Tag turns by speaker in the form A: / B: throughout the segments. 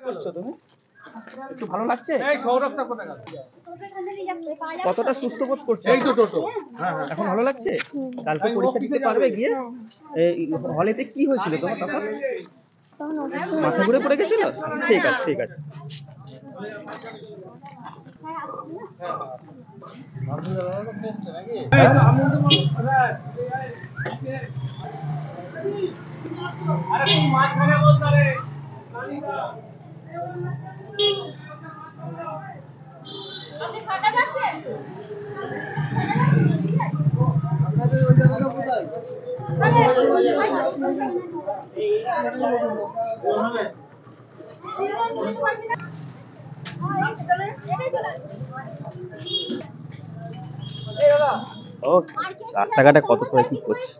A: করছো তুমি? একটু ভালো লাগছে? কতটা সুস্থ বোধ করছো?
B: এই তো টোটো।
A: এখন ভালো লাগছে? কালকে পরীক্ষা দিতে পারবে গিয়ে? হলেতে কি হয়েছিল তোমার তখন? মাথা ঘুরে পড়ে গেছিল? ঠিক আছে ঠিক আছে। ও রাস্তাঘাটে কত সময় কি করছে?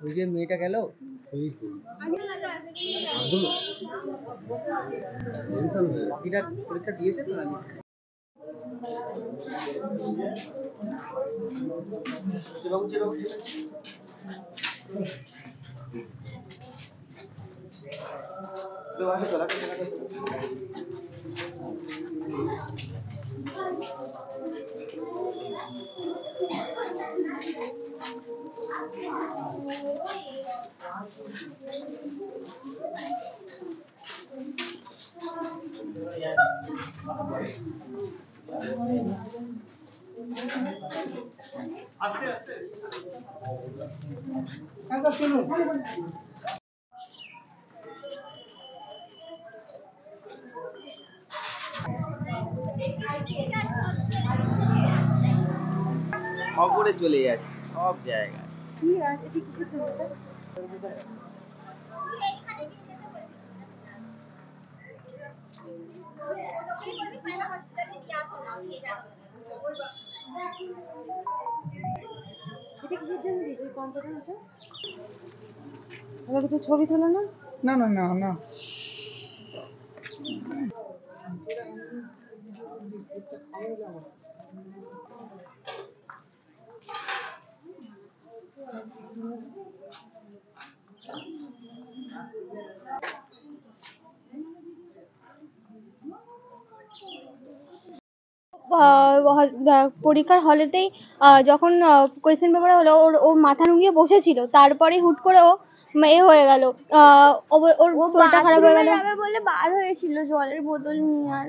B: ওই যে মেয়েটা গেল বাকিটা পরীক্ষা দিয়েছে তো নাকি?
A: খবরে চলে যাচ্ছে সব জায়গায়।
C: ছবি তোলো না?
B: না না না না
C: পরীক্ষার হলেতেই যখন কোয়েশ্চেন পেপার হলো ও মাথা নুঙ্গিয়ে বসেছিল, তারপরে হুট করে ও এ হয়ে গেল, ওর শরীরটা খারাপ হয়ে গেল বলে বার হয়েছিল জলের বোতল নিয়ে, আর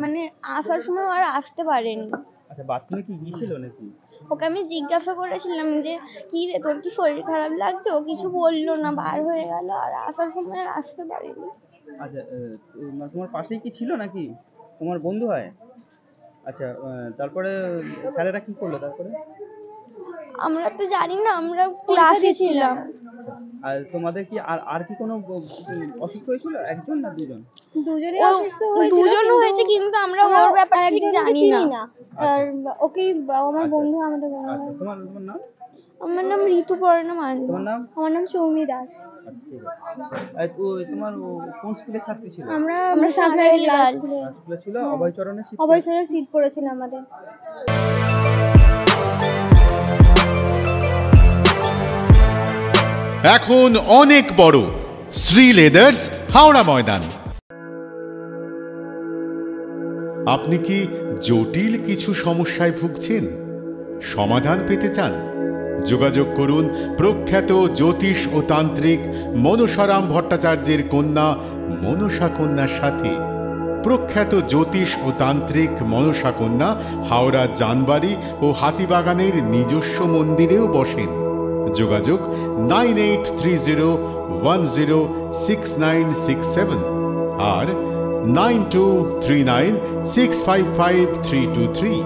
C: মানে আসার সময় আর আসতে পারেনি।
A: আচ্ছা বাথরুমে কি গিয়েছিল নাকি?
C: ওকে আমি জিজ্ঞাসা করেছিলাম যে কি রে তোর কি শরীর খারাপ লাগছে, ও কিছু বললো না, বার হয়ে গেল, আর আসার সময় আর আসতে পারেনি।
A: আচ্ছা তোমার পাশেই কি ছিল নাকি? তোমার বন্ধু হয়? আচ্ছা তারপরে স্যারেরা কি করলো তারপরে?
C: আমরা তো জানি না, আমরা ক্লাসে ছিলাম।
A: আর তোমাদের কি আর কি কোনো অসুস্থ হয়েছিল? একজন না দুজন?
C: দুজনেই অসুস্থ হয়েছিল। দুজন হয়েছে কিন্তু আমরা ওর ব্যাপারে ঠিক জানি না। আর ওকে আমার বন্ধু আমাদের বন্ধু।
A: আচ্ছা তোমার নাম?
C: আমার নাম ঋতুপর্ণা মান্না।
A: তোমার নাম?
C: আমার নাম সৌমি দাস।
A: ঠিক আছে। তোমার কোন স্কুলের ছাত্রী ছিল?
C: আমরা সাকরাইল
A: স্কুলে ছিল। অভয়চরণে
C: সিট পড়েছিল আমাদের।
D: এখন অনেক বড় শ্রী লেদার্স হাওড়া ময়দান। আপনি কি জটিল কিছু সমস্যায় ভুগছেন? সমাধান পেতে চান? যোগাযোগ করুন প্রখ্যাত জ্যোতিষ ও তান্ত্রিক মনসারাম ভট্টাচার্যের কন্যা মনসা কন্যার সাথে। প্রখ্যাত জ্যোতিষ ও তান্ত্রিক মনসা কন্যা হাওড়া জানবাড়ি ও হাতিবাগানের নিজস্ব মন্দিরেও বসেন। যোগাযোগ 9830106967 আর 9239655323।